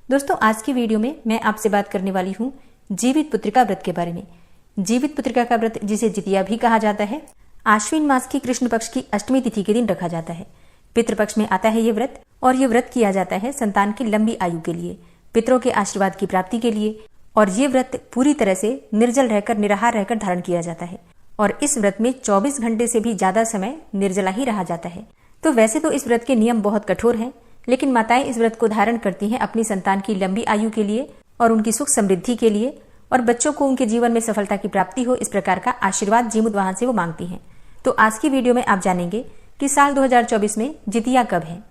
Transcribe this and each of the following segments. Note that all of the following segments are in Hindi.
दोस्तों, आज की वीडियो में मैं आपसे बात करने वाली हूँ जीवित पुत्रिका व्रत के बारे में। जीवित पुत्रिका का व्रत, जिसे जितिया भी कहा जाता है, आश्विन मास की कृष्ण पक्ष की अष्टमी तिथि के दिन रखा जाता है। पितृपक्ष में आता है ये व्रत, और ये व्रत किया जाता है संतान की लंबी आयु के लिए, पितरों के आशीर्वाद की प्राप्ति के लिए। और ये व्रत पूरी तरह से निर्जल रहकर, निराहार रहकर धारण किया जाता है। और इस व्रत में 24 घंटे से भी ज्यादा समय निर्जला ही रहा जाता है। तो वैसे तो इस व्रत के नियम बहुत कठोर हैं, लेकिन माताएं इस व्रत को धारण करती हैं अपनी संतान की लंबी आयु के लिए और उनकी सुख समृद्धि के लिए, और बच्चों को उनके जीवन में सफलता की प्राप्ति हो, इस प्रकार का आशीर्वाद जीमुत वाहन से वो मांगती हैं। तो आज की वीडियो में आप जानेंगे कि साल 2024 में जितिया कब है,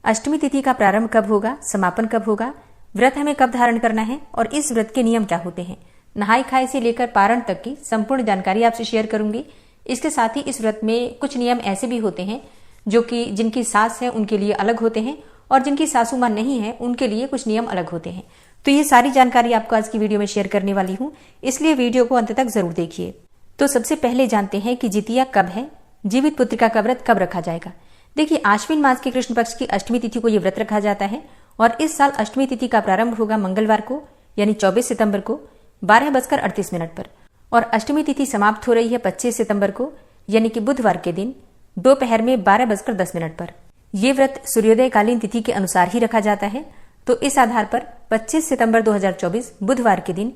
अष्टमी तिथि का प्रारंभ कब होगा, समापन कब होगा, व्रत हमें कब धारण करना है और इस व्रत के नियम क्या होते हैं। नहाय खाए से लेकर पारण तक की संपूर्ण जानकारी आपसे शेयर करूंगी। इसके साथ ही इस व्रत में कुछ नियम ऐसे भी होते हैं जो कि जिनकी सास है उनके लिए अलग होते हैं, और जिनकी सासू मां नहीं है उनके लिए कुछ नियम अलग होते हैं। तो ये सारी जानकारी आपको आज की वीडियो में शेयर करने वाली हूँ, इसलिए वीडियो को अंत तक जरूर देखिए। तो सबसे पहले जानते हैं कि जितिया कब है, जीवित पुत्रिका का व्रत कब रखा जाएगा। देखिए, आश्विन मास के कृष्ण पक्ष की अष्टमी तिथि को यह व्रत रखा जाता है, और इस साल अष्टमी तिथि का प्रारंभ होगा मंगलवार को, यानी 24 सितंबर को 12:38 पर, और अष्टमी तिथि समाप्त हो रही है 25 सितंबर को, यानी कि बुधवार के दिन दोपहर में 12:10 पर। यह व्रत सूर्योदय कालीन तिथि के अनुसार ही रखा जाता है। तो इस आधार पर 25 सितंबर 2024 बुधवार के दिन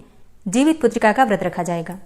जीवित पुत्रिका का व्रत रखा जाएगा।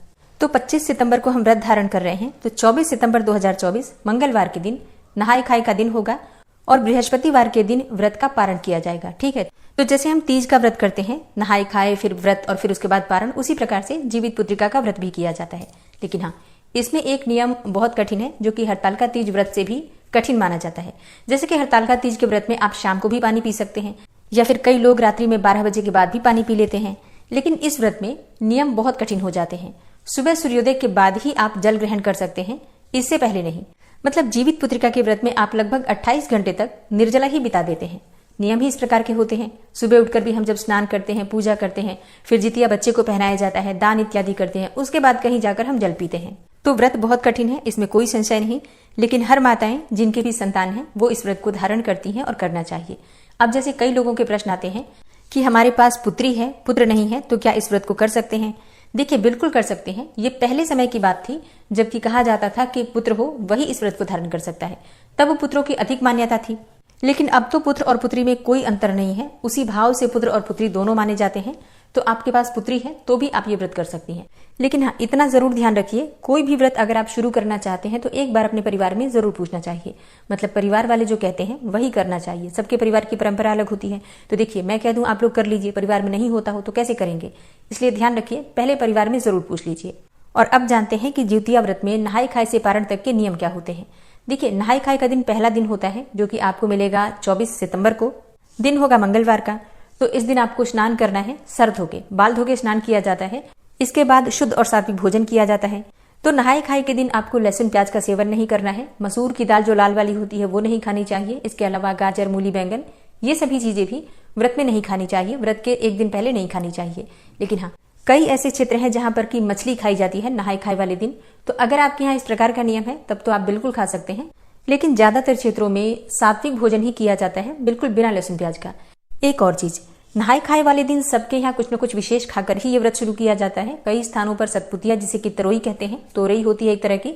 तो 25 सितंबर को हम व्रत धारण कर रहे हैं, तो 24 सितंबर 2024 मंगलवार के दिन नहाय खाए का दिन होगा, और बृहस्पतिवार के दिन व्रत का पारण किया जाएगा। ठीक है, तो जैसे हम तीज का व्रत करते हैं, नहाय खाए फिर व्रत और फिर उसके बाद पारण, उसी प्रकार से जीवित पुत्रिका का व्रत भी किया जाता है। लेकिन हाँ, इसमें एक नियम बहुत कठिन है, जो कि हड़तालिका तीज व्रत से भी कठिन माना जाता है। जैसे कि हड़तालिका तीज के व्रत में आप शाम को भी पानी पी सकते हैं, या फिर कई लोग रात्रि में 12 बजे के बाद भी पानी पी लेते हैं। लेकिन इस व्रत में नियम बहुत कठिन हो जाते हैं। सुबह सूर्योदय के बाद ही आप जल ग्रहण कर सकते हैं, इससे पहले नहीं। मतलब जीवित पुत्रिका के व्रत में आप लगभग 28 घंटे तक निर्जला ही बिता देते हैं। नियम ही इस प्रकार के होते हैं। सुबह उठकर भी हम जब स्नान करते हैं, पूजा करते हैं, फिर जितिया बच्चे को पहनाया जाता है, दान इत्यादि करते हैं, उसके बाद कहीं जाकर हम जल पीते हैं। तो व्रत बहुत कठिन है, इसमें कोई संशय नहीं। लेकिन हर माताएं जिनके भी संतान हैं वो इस व्रत को धारण करती हैं और करना चाहिए। अब जैसे कई लोगों के प्रश्न आते हैं कि हमारे पास पुत्री है, पुत्र नहीं है, तो क्या इस व्रत को कर सकते हैं। देखिए, बिल्कुल कर सकते हैं। ये पहले समय की बात थी, जबकि कहा जाता था कि पुत्र हो वही इस व्रत को धारण कर सकता है। तब पुत्रों की अधिक मान्यता थी। लेकिन अब तो पुत्र और पुत्री में कोई अंतर नहीं है, उसी भाव से पुत्र और पुत्री दोनों माने जाते हैं। तो आपके पास पुत्री है तो भी आप ये व्रत कर सकती हैं। लेकिन हाँ, इतना जरूर ध्यान रखिए, कोई भी व्रत अगर आप शुरू करना चाहते हैं तो एक बार अपने परिवार में जरूर पूछना चाहिए। मतलब परिवार वाले जो कहते हैं वही करना चाहिए। सबके परिवार की परंपरा अलग होती है। तो देखिए, मैं कह दूं आप लोग कर लीजिए, परिवार में नहीं होता हो तो कैसे करेंगे। इसलिए ध्यान रखिए, पहले परिवार में जरूर पूछ लीजिए। और अब जानते हैं कि जितिया व्रत में नहाय खाए से पारण तक के नियम क्या होते हैं। देखिए, नहाय खाए का दिन पहला दिन होता है, जो कि आपको मिलेगा 24 सितंबर को। दिन होगा मंगलवार का। तो इस दिन आपको स्नान करना है, सर धोके, बाल धोके स्नान किया जाता है। इसके बाद शुद्ध और सात्विक भोजन किया जाता है। तो नहाय खाए के दिन आपको लहसुन प्याज का सेवन नहीं करना है। मसूर की दाल जो लाल वाली होती है वो नहीं खानी चाहिए। इसके अलावा गाजर, मूली, बैंगन, ये सभी चीजें भी व्रत में नहीं खानी चाहिए, व्रत के एक दिन पहले नहीं खानी चाहिए। लेकिन हाँ, कई ऐसे क्षेत्र हैं जहां पर की मछली खाई जाती है नहाय खाए वाले दिन। तो अगर आपके यहाँ इस प्रकार का नियम है तब तो आप बिल्कुल खा सकते हैं। लेकिन ज्यादातर क्षेत्रों में सात्विक भोजन ही किया जाता है, बिल्कुल बिना लहसुन प्याज का। एक और चीज, नहाय खाए वाले दिन सबके यहाँ कुछ न कुछ विशेष खाकर ही ये व्रत शुरू किया जाता है। कई स्थानों पर सतपुतिया, जिसे कि तरोई कहते हैं, तोरई होती है एक तरह की,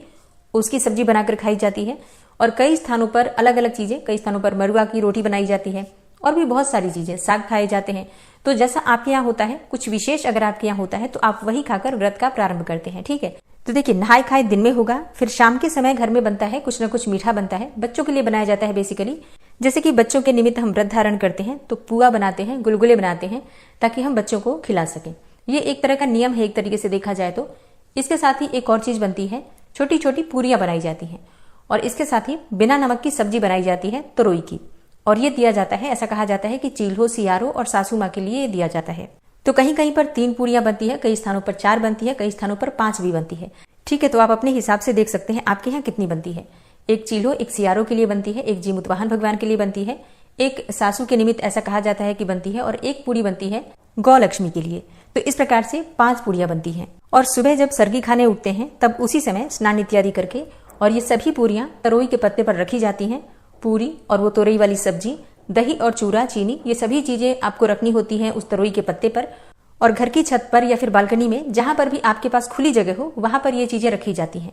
उसकी सब्जी बनाकर खाई जाती है। और कई स्थानों पर अलग अलग चीजें, कई स्थानों पर मरुआ की रोटी बनाई जाती है, और भी बहुत सारी चीजें, साग खाए जाते हैं। तो जैसा आपके यहाँ होता है, कुछ विशेष अगर आपके यहाँ होता है तो आप वही खाकर व्रत का प्रारंभ करते हैं। ठीक है, तो देखिए, नहाय खाए दिन में होगा, फिर शाम के समय घर में बनता है, कुछ न कुछ मीठा बनता है, बच्चों के लिए बनाया जाता है बेसिकली। जैसे कि बच्चों के निमित्त हम व्रत धारण करते हैं तो पुआ बनाते हैं, गुलगुले बनाते हैं, ताकि हम बच्चों को खिला सकें। ये एक तरह का नियम है एक तरीके से देखा जाए तो। इसके साथ ही एक और चीज बनती है, छोटी छोटी पूरियां बनाई जाती हैं, और इसके साथ ही बिना नमक की सब्जी बनाई जाती है तरोई की। और ये दिया जाता है, ऐसा कहा जाता है कि चील्हो, सियारो और सासू माँ के लिए ये दिया जाता है। तो कहीं कहीं पर 3 पूरियां बनती है, कई स्थानों पर 4 बनती है, कई स्थानों पर 5 भी बनती है। ठीक है, तो आप अपने हिसाब से देख सकते हैं आपके यहाँ कितनी बनती है। एक चील्हो, एक सियारो के लिए बनती है, एक जीमुत वाहन भगवान के लिए बनती है, एक सासू के निमित्त ऐसा कहा जाता है कि बनती है, और एक पूरी बनती है गौ लक्ष्मी के लिए। तो इस प्रकार से 5 पूरियां बनती हैं। और सुबह जब सरगी खाने उठते हैं तब उसी समय स्नान इत्यादि करके, और ये सभी पूरियां तरोई के पत्ते पर रखी जाती हैं, पूरी और वो तोरई वाली सब्जी दही और चूरा, चीनी, ये सभी चीजें आपको रखनी होती हैं उस तरोई के पत्ते पर, और घर की छत पर या फिर बालकनी में जहां पर भी आपके पास खुली जगह हो वहां पर ये चीजें रखी जाती हैं।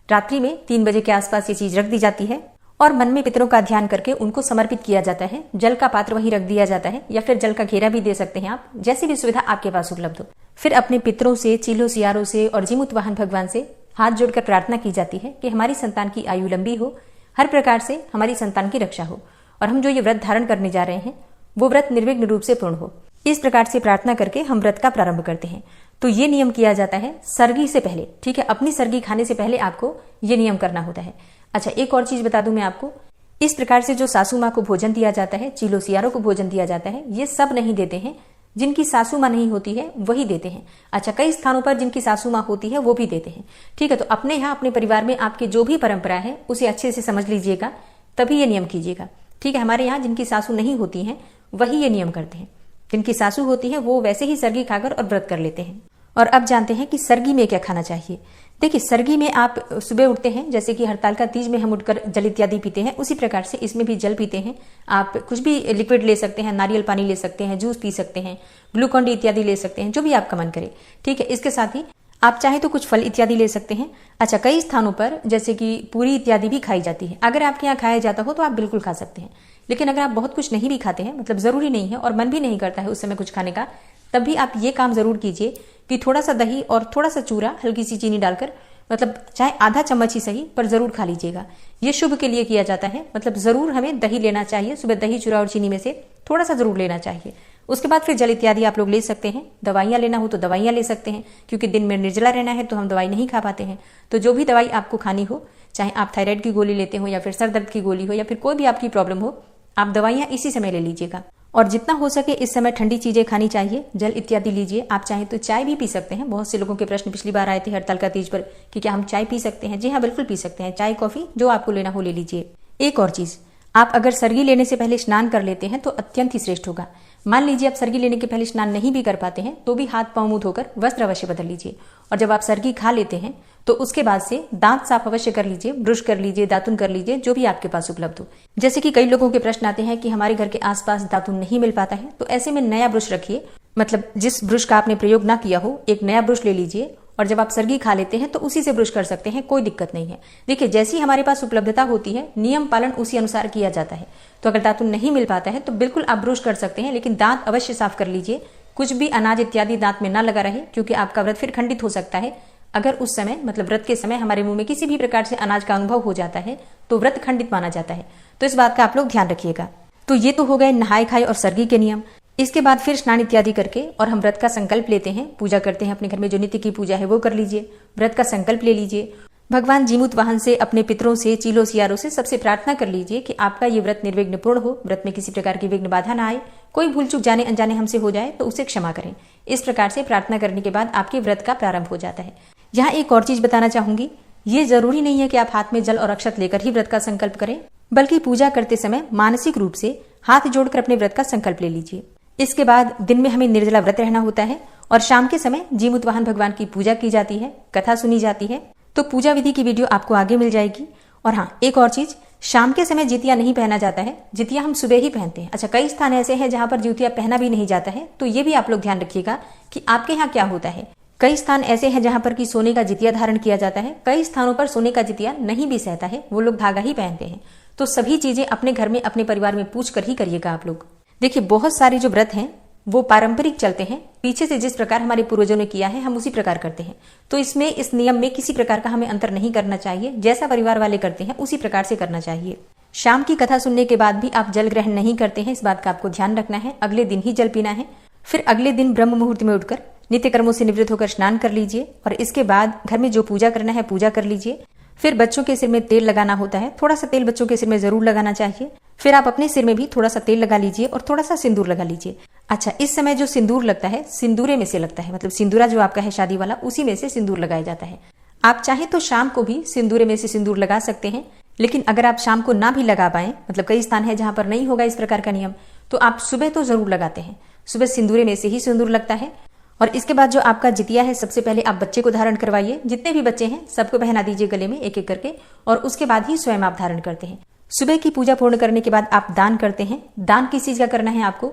रात्रि में 3 बजे के आसपास ये चीज रख दी जाती है और मन में पितरों का ध्यान करके उनको समर्पित किया जाता है। जल का पात्र वहीं रख दिया जाता है या फिर जल का घेरा भी दे सकते हैं आप, जैसी भी सुविधा आपके पास उपलब्ध हो। फिर अपने पितरों से, चीलों सियारों से और जीमूत वाहन भगवान से हाथ जोड़कर प्रार्थना की जाती है कि हमारी संतान की आयु लंबी हो, हर प्रकार से हमारी संतान की रक्षा हो और हम जो ये व्रत धारण करने जा रहे हैं वो व्रत निर्विघ्न रूप से पूर्ण हो। इस प्रकार से प्रार्थना करके हम व्रत का प्रारंभ करते हैं। तो ये नियम किया जाता है सरगी से पहले, ठीक है, अपनी सरगी खाने से पहले आपको ये नियम करना होता है। अच्छा, एक और चीज बता दूं मैं आपको, इस प्रकार से जो सासू माँ को भोजन दिया जाता है, चीलो सियारों को भोजन दिया जाता है, ये सब नहीं देते हैं। जिनकी सासू माँ नहीं होती है वही देते हैं। अच्छा, कई स्थानों पर जिनकी सासू माँ होती है वो भी देते हैं, ठीक है। तो अपने यहाँ अपने परिवार में आपके जो भी परंपरा है उसे अच्छे से समझ लीजिएगा, तभी ये नियम कीजिएगा, ठीक है। हमारे यहाँ जिनकी सासू नहीं होती है वही ये नियम करते हैं, जिनकी सासू होती है वो वैसे ही सरगी खाकर और व्रत कर लेते हैं। और अब जानते हैं कि सरगी में क्या खाना चाहिए। देखिए, सरगी में आप सुबह उठते हैं, जैसे कि हड़ताल तीज में हम उठकर जल इत्यादि पीते हैं, उसी प्रकार से इसमें भी जल पीते हैं। आप कुछ भी लिक्विड ले सकते हैं, नारियल पानी ले सकते हैं, जूस पी सकते हैं, ग्लूकॉन डी इत्यादि ले सकते हैं, जो भी आपका मन करे, ठीक है। इसके साथ ही आप चाहे तो कुछ फल इत्यादि ले सकते हैं। अच्छा, कई स्थानों पर जैसे कि पूरी इत्यादि भी खाई जाती है। अगर आपके यहाँ खाया जाता हो तो आप बिल्कुल खा सकते हैं, लेकिन अगर आप बहुत कुछ नहीं भी खाते हैं, मतलब जरूरी नहीं है और मन भी नहीं करता है उस समय कुछ खाने का, तब भी आप ये काम जरूर कीजिए कि थोड़ा सा दही और थोड़ा सा चूरा, हल्की सी चीनी डालकर, मतलब चाहे आधा चम्मच ही सही पर जरूर खा लीजिएगा। ये शुभ के लिए किया जाता है, मतलब जरूर हमें दही लेना चाहिए सुबह, दही चूरा और चीनी में से थोड़ा सा जरूर लेना चाहिए। उसके बाद फिर जल इत्यादि आप लोग ले सकते हैं। दवाइयां लेना हो तो दवाइयां ले सकते हैं, क्योंकि दिन में निर्जला रहना है तो हम दवाई नहीं खा पाते हैं। तो जो भी दवाई आपको खानी हो, चाहे आप थायराइड की गोली लेते हो या फिर सर दर्द की गोली हो या फिर कोई भी आपकी प्रॉब्लम हो, आप दवाइयां इसी समय ले लीजिएगा। और जितना हो सके इस समय ठंडी चीजें खानी चाहिए, जल इत्यादि लीजिए। आप चाहे तो चाय भी पी सकते हैं। बहुत से लोगों के प्रश्न पिछली बार आए थे हड़ताल तीज पर कि क्या हम चाय पी सकते हैं। जी हाँ, बिल्कुल पी सकते हैं। चाय, कॉफी जो आपको लेना हो ले लीजिए। एक और चीज, आप अगर सरगी लेने से पहले स्नान कर लेते हैं तो अत्यंत ही श्रेष्ठ होगा। मान लीजिए आप सरगी लेने के पहले स्नान नहीं भी कर पाते हैं तो भी हाथ पांव मुंह धोकर वस्त्र अवश्य बदल लीजिए। और जब आप सरगी खा लेते हैं तो उसके बाद से दांत साफ अवश्य कर लीजिए, ब्रश कर लीजिए, दातुन कर लीजिए, जो भी आपके पास उपलब्ध हो। जैसे कि कई लोगों के प्रश्न आते हैं कि हमारे घर के आसपास दातुन नहीं मिल पाता है, तो ऐसे में नया ब्रश रखिए, मतलब जिस ब्रश का आपने प्रयोग ना किया हो एक नया ब्रश ले लीजिए और जब आप सरगी खा लेते हैं तो उसी से ब्रश कर सकते हैं, कोई दिक्कत नहीं है। देखिए, जैसी हमारे पास उपलब्धता होती है नियम पालन उसी अनुसार किया जाता है। तो अगर दातुन नहीं मिल पाता है तो बिल्कुल आप ब्रश कर सकते हैं, लेकिन दांत अवश्य साफ कर लीजिए। कुछ भी अनाज इत्यादि दांत में ना लगा रहे, क्योंकि आपका व्रत फिर खंडित हो सकता है। अगर उस समय, मतलब व्रत के समय हमारे मुंह में किसी भी प्रकार से अनाज का अनुभव हो जाता है तो व्रत खंडित माना जाता है। तो इस बात का आप लोग ध्यान रखिएगा। तो ये तो हो गए नहाए खाए और सरगी के नियम। इसके बाद फिर स्नान इत्यादि करके और हम व्रत का संकल्प लेते हैं, पूजा करते हैं। अपने घर में जो नित्य की पूजा है वो कर लीजिए, व्रत का संकल्प ले लीजिए। भगवान जीमूत वाहन से, अपने पितरों से, चीलों सियारों से सबसे प्रार्थना कर लीजिए कि आपका ये व्रत निर्विघ्न पूर्ण हो, व्रत में किसी प्रकार की विघ्न बाधा ना आए, कोई भूल चूक जाने अनजाने हमसे हो जाए तो उसे क्षमा करें। इस प्रकार से प्रार्थना करने के बाद आपके व्रत का प्रारंभ हो जाता है। यहाँ एक और चीज बताना चाहूंगी, ये जरूरी नहीं है कि आप हाथ में जल और अक्षत लेकर ही व्रत का संकल्प करें, बल्कि पूजा करते समय मानसिक रूप से हाथ जोड़कर अपने व्रत का संकल्प ले लीजिए। इसके बाद दिन में हमें निर्जला व्रत रहना होता है और शाम के समय जीमूत वाहन भगवान की पूजा की जाती है, कथा सुनी जाती है। तो पूजा विधि की वीडियो आपको आगे मिल जाएगी। और हाँ, एक और चीज, शाम के समय जितिया नहीं पहना जाता है, जितिया हम सुबह ही पहनते हैं। अच्छा, कई स्थान ऐसे हैं जहां पर जितिया पहना भी नहीं जाता है, तो ये भी आप लोग ध्यान रखिएगा कि आपके यहाँ क्या होता है। कई स्थान ऐसे हैं जहां पर कि सोने का जितिया धारण किया जाता है, कई स्थानों पर सोने का जितिया नहीं भी सहता है, वो लोग धागा ही पहनते हैं। तो सभी चीजें अपने घर में, अपने परिवार में पूछ कर ही करिएगा आप लोग। देखिए, बहुत सारे जो व्रत हैं वो पारंपरिक चलते हैं, पीछे से जिस प्रकार हमारे पूर्वजों ने किया है हम उसी प्रकार करते हैं। तो इसमें, इस नियम में किसी प्रकार का हमें अंतर नहीं करना चाहिए। जैसा परिवार वाले करते हैं उसी प्रकार से करना चाहिए। शाम की कथा सुनने के बाद भी आप जल ग्रहण नहीं करते हैं, इस बात का आपको ध्यान रखना है। अगले दिन ही जल पीना है। फिर अगले दिन ब्रह्म मुहूर्त में उठकर नित्य कर्मों से निवृत्त होकर स्नान कर लीजिए और इसके बाद घर में जो पूजा करना है पूजा कर लीजिए। फिर बच्चों के सिर में तेल लगाना होता है, थोड़ा सा तेल बच्चों के सिर में जरूर लगाना चाहिए। फिर आप अपने सिर में भी थोड़ा सा तेल लगा लीजिए और थोड़ा सा सिंदूर लगा लीजिए। अच्छा, इस समय जो सिंदूर लगता है सिंदूरे में से लगता है, मतलब सिंदूरा जो आपका है शादी वाला, उसी में से सिंदूर लगाया जाता है। आप चाहे तो शाम को भी सिंदूरे में से सिंदूर लगा सकते हैं, लेकिन अगर आप शाम को ना भी लगा पाए, मतलब कई स्थान है जहां पर नहीं होगा इस प्रकार का नियम, तो आप सुबह तो जरूर लगाते हैं। सुबह सिंदूरे में से ही सिंदूर लगता है। और इसके बाद जो आपका जितिया है, सबसे पहले आप बच्चे को धारण करवाइए। जितने भी बच्चे हैं सबको पहना दीजिए गले में एक एक करके, और उसके बाद ही स्वयं आप धारण करते हैं। सुबह की पूजा पूर्ण करने के बाद आप दान करते हैं। दान किस चीज का करना है आपको?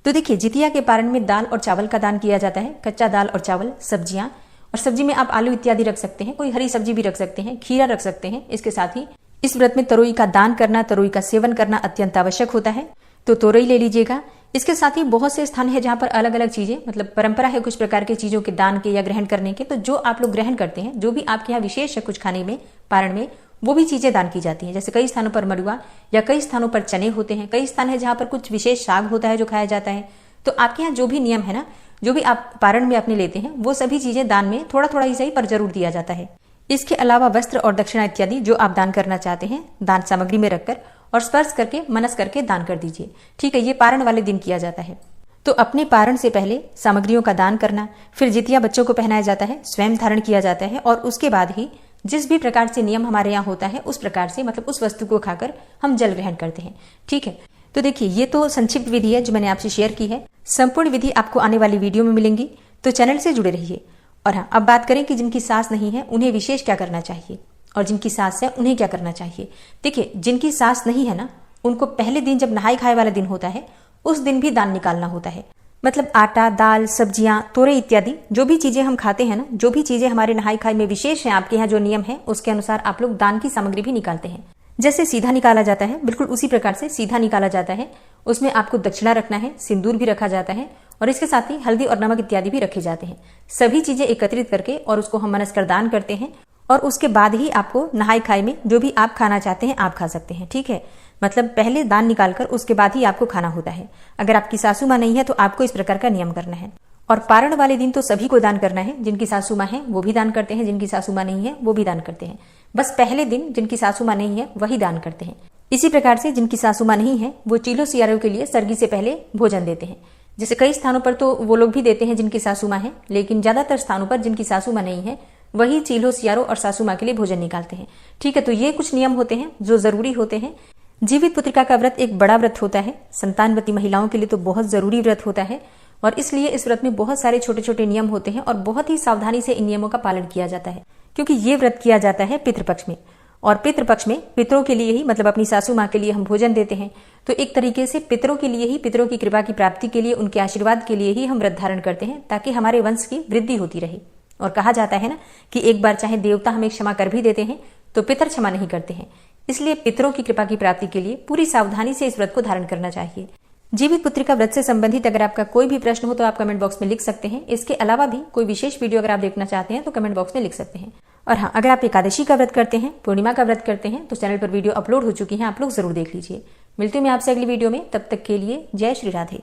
तो देखिए, जितिया के पारण में दाल और चावल का दान किया जाता है। कच्चा दाल और चावल, सब्जियां, और सब्जी में आप आलू इत्यादि रख सकते हैं, कोई हरी सब्जी भी रख सकते हैं, खीरा रख सकते हैं। इसके साथ ही इस व्रत में तरोई का दान करना, तरोई का सेवन करना अत्यंत आवश्यक होता है, तो तोरई ले लीजिएगा। इसके साथ ही बहुत से स्थान है जहां पर अलग अलग चीजें, मतलब परंपरा है कुछ प्रकार की चीजों के दान के या ग्रहण करने के, तो जो आप लोग ग्रहण करते हैं, जो भी आपके यहाँ विशेष है कुछ खाने में, पारण में, वो भी चीजें दान की जाती हैं। जैसे कई स्थानों पर मड़ुआ या कई स्थानों पर चने होते हैं, कई स्थान है जहां पर कुछ विशेष साग होता है जो खाया जाता है। तो आपके यहाँ जो भी नियम है ना, जो भी आप पारण में अपने लेते हैं, वो सभी चीजें दान में थोड़ा थोड़ा ही सही पर जरूर दिया जाता है। इसके अलावा वस्त्र और दक्षिणा इत्यादि जो आप दान करना चाहते हैं, दान सामग्री में रखकर और स्पर्श करके मनस करके दान कर दीजिए। ठीक है, ये पारण वाले दिन किया जाता है। तो अपने पारण से पहले सामग्रियों का दान करना, फिर जितिया बच्चों को पहनाया जाता है, स्वयं धारण किया जाता है, और उसके बाद ही जिस भी प्रकार से नियम हमारे यहाँ होता है उस प्रकार से, मतलब उस वस्तु को खाकर हम जल ग्रहण करते हैं। ठीक है, तो देखिए, ये तो संक्षिप्त विधि है जो मैंने आपसे शेयर की है। संपूर्ण विधि आपको आने वाली वीडियो में मिलेंगी, तो चैनल से जुड़े रहिए। और हाँ, अब बात करें कि जिनकी सास नहीं है उन्हें विशेष क्या करना चाहिए, और जिनकी सास है उन्हें क्या करना चाहिए। देखिए, जिनकी सास नहीं है ना, उनको पहले दिन जब नहाय खाए वाला दिन होता है, उस दिन भी दान निकालना होता है। मतलब आटा, दाल, सब्जियां, तोरे इत्यादि जो भी चीजें हम खाते हैं ना, जो भी चीजें हमारे नहाय खाए में विशेष है, आपके यहाँ जो नियम है उसके अनुसार आप लोग दान की सामग्री भी निकालते हैं। जैसे सीधा निकाला जाता है, बिल्कुल उसी प्रकार से सीधा निकाला जाता है। उसमें आपको दक्षिणा रखना है, सिंदूर भी रखा जाता है, और इसके साथ ही हल्दी और नमक इत्यादि भी रखे जाते हैं। सभी चीजें एकत्रित करके और उसको हम मनस कर दान करते हैं, और उसके बाद ही आपको नहाय खाए में जो भी आप खाना चाहते हैं आप खा सकते हैं। ठीक है, मतलब पहले दान निकालकर उसके बाद ही आपको खाना होता है। अगर आपकी सासू माँ नहीं है तो आपको इस प्रकार का नियम करना है। और पारण वाले दिन तो सभी को दान करना है। जिनकी सासू माँ है वो भी दान करते हैं, जिनकी सासू माँ नहीं है वो भी दान करते हैं। बस पहले दिन जिनकी सासू माँ नहीं है वही दान करते हैं। इसी प्रकार से जिनकी सासू माँ नहीं है वो चीलो सियारों के लिए सर्गी से पहले भोजन देते हैं। जैसे कई स्थानों पर तो वो लोग भी देते हैं जिनकी सासू माँ है, लेकिन ज्यादातर स्थानों पर जिनकी सासू माँ नहीं है वही चीलो सियारों और सासू माँ के लिए भोजन निकालते हैं। ठीक है, तो ये कुछ नियम होते हैं जो जरूरी होते हैं। जीवित पुत्रिका का व्रत एक बड़ा व्रत होता है, संतानवती महिलाओं के लिए तो बहुत जरूरी व्रत होता है, और इसलिए इस व्रत में बहुत सारे छोटे छोटे नियम होते हैं और बहुत ही सावधानी से इन नियमों का पालन किया जाता है। क्योंकि ये व्रत किया जाता है पितृपक्ष में, और पितृपक्ष में पितरों के लिए ही, मतलब अपनी सासू माँ के लिए हम भोजन देते हैं। तो एक तरीके से पितरों के लिए ही, पितरों की कृपा की प्राप्ति के लिए, उनके आशीर्वाद के लिए ही हम व्रत धारण करते हैं, ताकि हमारे वंश की वृद्धि होती रहे। और कहा जाता है ना कि एक बार चाहे देवता हमें क्षमा कर भी देते हैं तो पितर क्षमा नहीं करते हैं। इसलिए पितरों की कृपा की प्राप्ति के लिए पूरी सावधानी से इस व्रत को धारण करना चाहिए। जीवित पुत्रिका व्रत से संबंधित अगर आपका कोई भी प्रश्न हो तो आप कमेंट बॉक्स में लिख सकते हैं। इसके अलावा भी कोई विशेष वीडियो अगर आप देखना चाहते हैं तो कमेंट बॉक्स में लिख सकते हैं। और हाँ, अगर आप एकादशी का व्रत करते हैं, पूर्णिमा का व्रत करते हैं, तो चैनल पर वीडियो अपलोड हो चुकी है, आप लोग जरूर देख लीजिए। मिलती हूँ मैं आपसे अगली वीडियो में, तब तक के लिए जय श्री राधे।